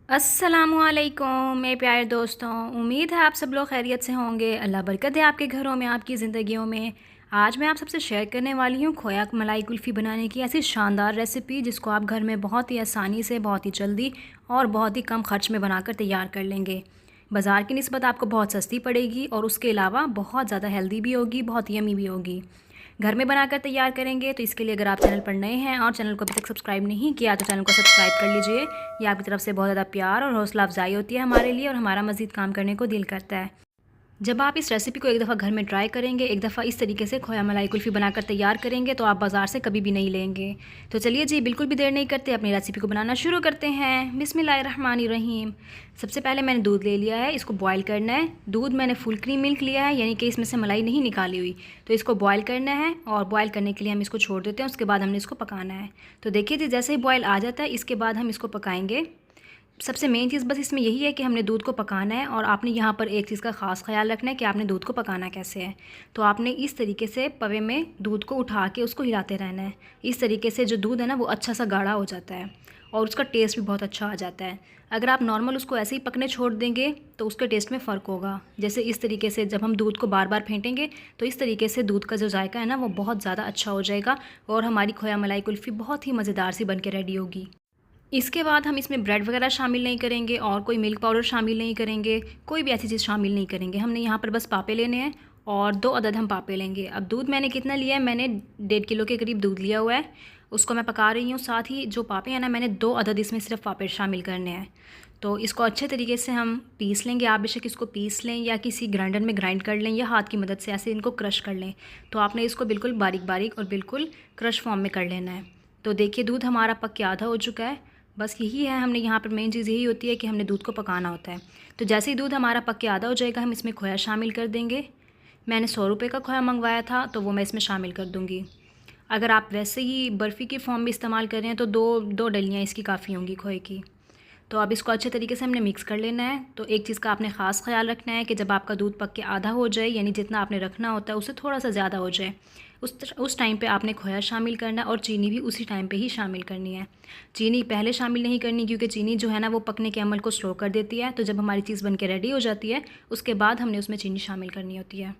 अस्सलामुअलैकुम मेरे प्यारे दोस्तों। उम्मीद है आप सब लोग खैरियत से होंगे। अल्लाह बरकत दे आपके घरों में, आपकी ज़िंदगियों में। आज मैं आप सबसे शेयर करने वाली हूँ खोया मलाई कुल्फ़ी बनाने की ऐसी शानदार रेसिपी जिसको आप घर में बहुत ही आसानी से, बहुत ही जल्दी और बहुत ही कम खर्च में बनाकर तैयार कर लेंगे। बाज़ार की निस्बत आपको बहुत सस्ती पड़ेगी और उसके अलावा बहुत ज़्यादा हेल्दी भी होगी, बहुत यमी भी होगी। घर में बनाकर तैयार करेंगे तो इसके लिए अगर आप चैनल पर नए हैं और चैनल को अभी तक सब्सक्राइब नहीं किया तो चैनल को सब्सक्राइब कर लीजिए। ये आपकी तरफ से बहुत ज़्यादा प्यार और हौसला अफजाई होती है हमारे लिए और हमारा मज़ीद काम करने को दिल करता है। जब आप इस रेसिपी को एक दफ़ा घर में ट्राई करेंगे, एक दफ़ा इस तरीके से खोया मलाई कुल्फ़ी बनाकर तैयार करेंगे तो आप बाज़ार से कभी भी नहीं लेंगे। तो चलिए जी, बिल्कुल भी देर नहीं करते, अपनी रेसिपी को बनाना शुरू करते हैं। बिस्मिल्लाहिर्रहमानिर्रहीम। सबसे पहले मैंने दूध ले लिया है, इसको बॉयल करना है। दूध मैंने फुल क्रीम मिल्क लिया है, यानी कि इसमें से मलाई नहीं निकाली हुई। तो इसको बॉयल करना है और बॉयल करने के लिए हम इसको छोड़ देते हैं, उसके बाद हमने इसको पकाना है। तो देखिए जी, जैसे ही बॉयल आ जाता है इसके बाद हम इसको पकाएंगे। सबसे मेन चीज़ बस इसमें यही है कि हमने दूध को पकाना है और आपने यहाँ पर एक चीज़ का ख़ास ख्याल रखना है कि आपने दूध को पकाना कैसे है। तो आपने इस तरीके से पवे में दूध को उठा के उसको हिलाते रहना है। इस तरीके से जो दूध है ना वो अच्छा सा गाढ़ा हो जाता है और उसका टेस्ट भी बहुत अच्छा आ जाता है। अगर आप नॉर्मल उसको ऐसे ही पकने छोड़ देंगे तो उसके टेस्ट में फ़र्क होगा। जैसे इस तरीके से जब हम दूध को बार बार फेंटेंगे तो इस तरीके से दूध का जो जायका है ना वो बहुत ज़्यादा अच्छा हो जाएगा और हमारी खोया मलाई कुल्फ़ी बहुत ही मज़ेदार सी बन के रेडी होगी। इसके बाद हम इसमें ब्रेड वगैरह शामिल नहीं करेंगे और कोई मिल्क पाउडर शामिल नहीं करेंगे, कोई भी ऐसी चीज़ शामिल नहीं करेंगे। हमने यहाँ पर बस पापे लेने हैं और 2 अदद हम पापे लेंगे। अब दूध मैंने कितना लिया है, मैंने 1.5 किलो के करीब दूध लिया हुआ है, उसको मैं पका रही हूँ। साथ ही जो पापे हैं ना, मैंने 2 अदद इसमें सिर्फ पापे शामिल करने हैं। तो इसको अच्छे तरीके से हम पीस लेंगे। आप बेशक इसको पीस लें या किसी ग्राइंडर में ग्राइंड कर लें या हाथ की मदद से ऐसे इनको क्रश कर लें। तो आपने इसको बिल्कुल बारीक बारीक और बिल्कुल क्रश फॉर्म में कर लेना है। तो देखिए दूध हमारा पक के आधा हो चुका है। बस यही है, हमने यहाँ पर मेन चीज़ यही होती है कि हमने दूध को पकाना होता है। तो जैसे ही दूध हमारा पक के आधा हो जाएगा हम इसमें खोया शामिल कर देंगे। मैंने 100 रुपये का खोया मंगवाया था तो वो मैं इसमें शामिल कर दूँगी। अगर आप वैसे ही बर्फ़ी की फॉर्म में इस्तेमाल कर रहे हैं तो दो डलियाँ इसकी काफ़ी होंगी खोए की। तो अब इसको अच्छे तरीके से हमने मिक्स कर लेना है। तो एक चीज़ का आपने ख़ास ख़्याल रखना है कि जब आपका दूध पक के आधा हो जाए, यानी जितना आपने रखना होता है उससे थोड़ा सा ज़्यादा हो जाए, उस टाइम पे आपने खोया शामिल करना है और चीनी भी उसी टाइम पे ही शामिल करनी है। चीनी पहले शामिल नहीं करनी क्योंकि चीनी जो है ना वो पकने के अमल को स्लो कर देती है। तो जब हमारी चीज़ बन के रेडी हो जाती है उसके बाद हमने उसमें चीनी शामिल करनी होती है।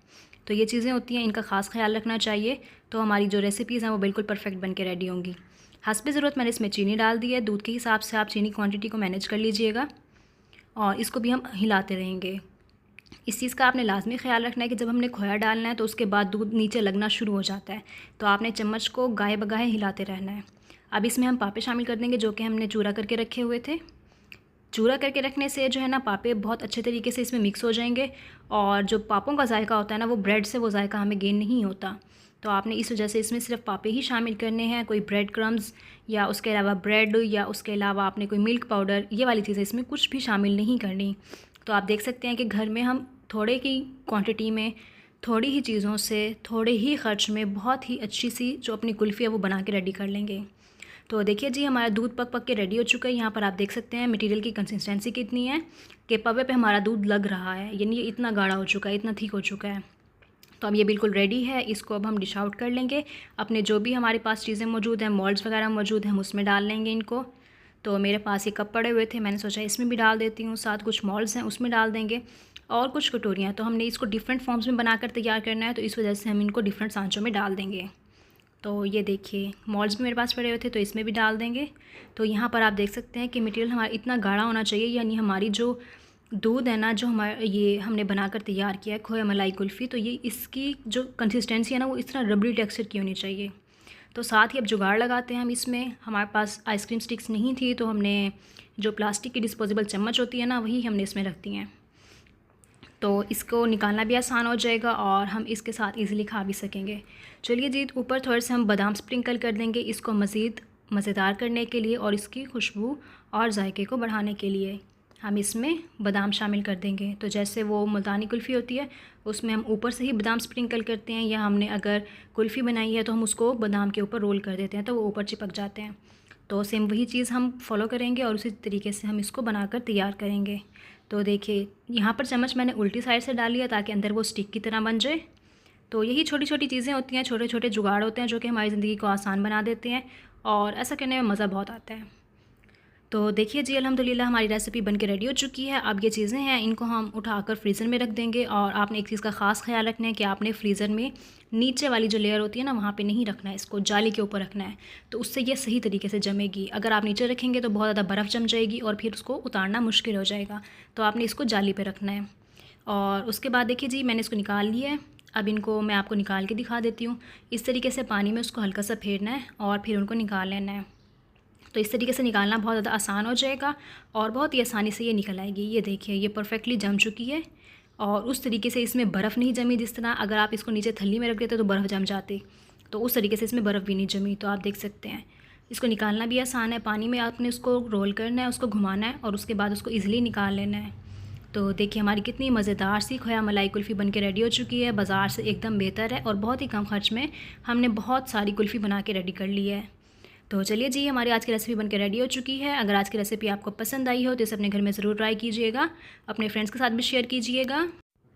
तो ये चीज़ें होती हैं, इनका ख़ास ख्याल रखना चाहिए। तो हमारी जो रेसिपीज़ हैं वो बिल्कुल परफेक्ट बन के रेडी होंगी। हस्बे ज़रूरत मैंने इसमें चीनी डाल दी है। दूध के हिसाब से आप चीनी क्वांटिटी को मैनेज कर लीजिएगा और इसको भी हम हिलाते रहेंगे। इस चीज़ का आपने लाजमी ख्याल रखना है कि जब हमने खोया डालना है तो उसके बाद दूध नीचे लगना शुरू हो जाता है, तो आपने चम्मच को गाहे बगाहे हिलाते रहना है। अब इसमें हम पापे शामिल कर देंगे जो कि हमने चूरा करके रखे हुए थे। चूरा करके रखने से जो है ना पापे बहुत अच्छे तरीके से इसमें मिक्स हो जाएंगे और जो पापों का जायका होता है ना वो ब्रेड से वो जायका हमें गेन नहीं होता। तो आपने इस वजह से इसमें सिर्फ पापे ही शामिल करने हैं, कोई ब्रेड क्रम्स या उसके अलावा ब्रेड या उसके अलावा आपने कोई मिल्क पाउडर, ये वाली चीज़ें इसमें कुछ भी शामिल नहीं करनी। तो आप देख सकते हैं कि घर में हम थोड़े की क्वांटिटी में, थोड़ी ही चीज़ों से, थोड़े ही ख़र्च में बहुत ही अच्छी सी जो अपनी कुल्फ़ी है वो बना के रेडी कर लेंगे। तो देखिए जी, हमारा दूध पक पक के रेडी हो चुका है। यहाँ पर आप देख सकते हैं मटेरियल की कंसिस्टेंसी कितनी है कि पवे पे हमारा दूध लग रहा है, यानी ये इतना गाढ़ा हो चुका है, इतना थिक हो चुका है। तो अब ये बिल्कुल रेडी है। इसको अब हम डिश आउट कर लेंगे। अपने जो भी हमारे पास चीज़ें मौजूद हैं, मोल्ड्स वगैरह मौजूद हैं, हम उसमें डाल लेंगे इनको। तो मेरे पास ये कप पड़े हुए थे, मैंने सोचा इसमें भी डाल देती हूँ। साथ कुछ मोल्ड्स हैं उसमें डाल देंगे और कुछ कटोरियाँ। तो हमने इसको डिफरेंट फॉर्म्स में बनाकर तैयार करना है, तो इस वजह से हम इनको डिफरेंट सांचों में डाल देंगे। तो ये देखिए मोल्ड्स भी मेरे पास पड़े हुए थे तो इसमें भी डाल देंगे। तो यहाँ पर आप देख सकते हैं कि मटेरियल हमारा इतना गाढ़ा होना चाहिए, यानी हमारी जो दूध है ना, जो हमारा ये हमने बनाकर तैयार किया है खोया मलाई कुल्फ़ी, तो ये इसकी जो कंसिस्टेंसी है ना वो इस तरह रबड़ी टेक्सचर की होनी चाहिए। तो साथ ही अब जुगाड़ लगाते हैं हम इसमें। हमारे पास आइसक्रीम स्टिक्स नहीं थी तो हमने जो प्लास्टिक की डिस्पोजेबल चम्मच होती है ना वही हमने इसमें रख दी हैं। तो इसको निकालना भी आसान हो जाएगा और हम इसके साथ इजीली खा भी सकेंगे। चलिए जी, ऊपर थोड़े से हम बादाम स्प्रिंकल कर देंगे इसको मज़ीद मज़ेदार करने के लिए और इसकी खुशबू और जायके को बढ़ाने के लिए हम इसमें बादाम शामिल कर देंगे। तो जैसे वो मुल्तानी कुल्फ़ी होती है उसमें हम ऊपर से ही बादाम स्प्रिंकल करते हैं, या हमने अगर कुल्फ़ी बनाई है तो हम उसको बादाम के ऊपर रोल कर देते हैं तो वो ऊपर चिपक जाते हैं। तो सेम वही चीज़ हम फॉलो करेंगे और उसी तरीके से हम इसको बनाकर तैयार करेंगे। तो देखिए यहाँ पर चम्मच मैंने उल्टी साइड से डाल लिया ताकि अंदर वो स्टिक की तरह बन जाए। तो यही छोटी छोटी चीज़ें होती हैं, छोटे छोटे जुगाड़ होते हैं जो कि हमारी ज़िंदगी को आसान बना देते हैं और ऐसा करने में मज़ा बहुत आता है। तो देखिए जी, अल्हम्दुलिल्लाह हमारी रेसिपी बन के रेडी हो चुकी है। अब ये चीज़ें हैं, इनको हम उठाकर फ्रीज़र में रख देंगे। और आपने एक चीज़ का ख़ास ख्याल रखना है कि आपने फ्रीज़र में नीचे वाली जो लेयर होती है ना, वहाँ पे नहीं रखना है, इसको जाली के ऊपर रखना है, तो उससे ये सही तरीके से जमेगी। अगर आप नीचे रखेंगे तो बहुत ज़्यादा बर्फ़ जम जाएगी और फिर उसको उतारना मुश्किल हो जाएगा। तो आपने इसको जाली पर रखना है। और उसके बाद देखिए जी, मैंने इसको निकाल लिया है। अब इनको मैं आपको निकाल के दिखा देती हूँ। इस तरीके से पानी में उसको हल्का सा फेरना है और फिर उनको निकाल लेना है। तो इस तरीके से निकालना बहुत ज़्यादा आसान हो जाएगा और बहुत ही आसानी से ये निकल आएगी। ये देखिए, ये परफेक्टली जम चुकी है और उस तरीके से इसमें बर्फ़ नहीं जमी। जिस तरह अगर आप इसको नीचे थल्ली में रख देते तो बर्फ़ जम जाती, तो उस तरीके से इसमें बर्फ़ भी नहीं जमी। तो आप देख सकते हैं, इसको निकालना भी आसान है। पानी में आपने उसको रोल करना है, उसको घुमाना है और उसके बाद उसको ईज़िली निकाल लेना है। तो देखिए, हमारी कितनी मज़ेदार सी खोया मलाई कुल्फ़ी बन के रेडी हो चुकी है। बाज़ार से एकदम बेहतर है और बहुत ही कम खर्च में हमने बहुत सारी कुल्फ़ी बना के रेडी कर ली है। तो चलिए जी, हमारी आज की रेसिपी बनके रेडी हो चुकी है। अगर आज की रेसिपी आपको पसंद आई हो तो इसे अपने घर में ज़रूर ट्राई कीजिएगा, अपने फ्रेंड्स के साथ भी शेयर कीजिएगा।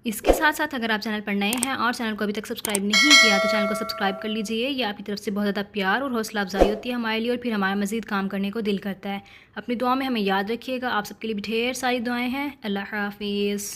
इसके साथ साथ अगर आप चैनल पर नए हैं और चैनल को अभी तक सब्सक्राइब नहीं किया तो चैनल को सब्सक्राइब कर लीजिए। ये आपकी तरफ से बहुत ज़्यादा प्यार और हौसला अफजाई होती है हमारे लिए और फिर हमारा मज़ीद काम करने को दिल करता है। अपनी दुआ में हमें याद रखिएगा। आप सबके लिए भी ढेर सारी दुआएँ हैं। अल्लाह हाफ़िज़।